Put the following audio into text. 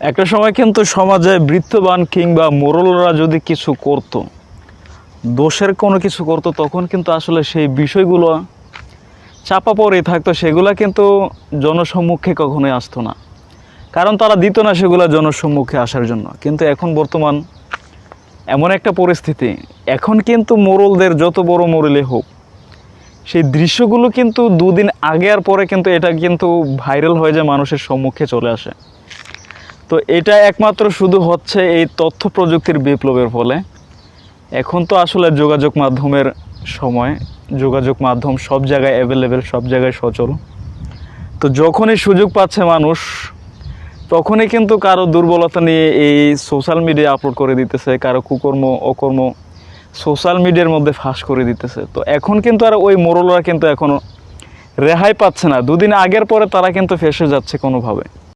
একটা সময় কিন্তু সমাজে বৃত্তবান কিংবা মোড়লরা যদি কিছু করত, দোষের কোনো কিছু করত, তখন কিন্তু আসলে সেই বিষয়গুলো চাপা পড়ে থাকতো, সেগুলো কিন্তু জনসম্মুখে কখনোই আসতো না, কারণ তারা দিত না সেগুলো জনসম্মুখে আসার জন্য। কিন্তু এখন বর্তমান এমন একটা পরিস্থিতি, এখন কিন্তু মোড়লদের যত বড় মোড়লই হোক, সেই দৃশ্যগুলো কিন্তু দুদিন আগে আর পরে কিন্তু এটা কিন্তু ভাইরাল হয়ে যায়, মানুষের সম্মুখে চলে আসে। তো এটা একমাত্র শুধু হচ্ছে এই তথ্য প্রযুক্তির বিপ্লবের ফলে। এখন তো আসলে যোগাযোগ মাধ্যমের সময়, যোগাযোগ মাধ্যম সব জায়গায় অ্যাভেলেবেল, সব জায়গায় সচল। তো যখনই সুযোগ পাচ্ছে মানুষ, তখনই কিন্তু কারো দুর্বলতা নিয়ে এই সোশ্যাল মিডিয়া আপলোড করে দিতেছে, কারো কুকর্ম অকর্ম সোশ্যাল মিডিয়ার মধ্যে ফাঁস করে দিতেছে। তো এখন কিন্তু আর ওই মোড়লরা কিন্তু এখনও রেহাই পাচ্ছে না, দুদিন আগের পরে তারা কিন্তু ফেঁসে যাচ্ছে কোনোভাবে।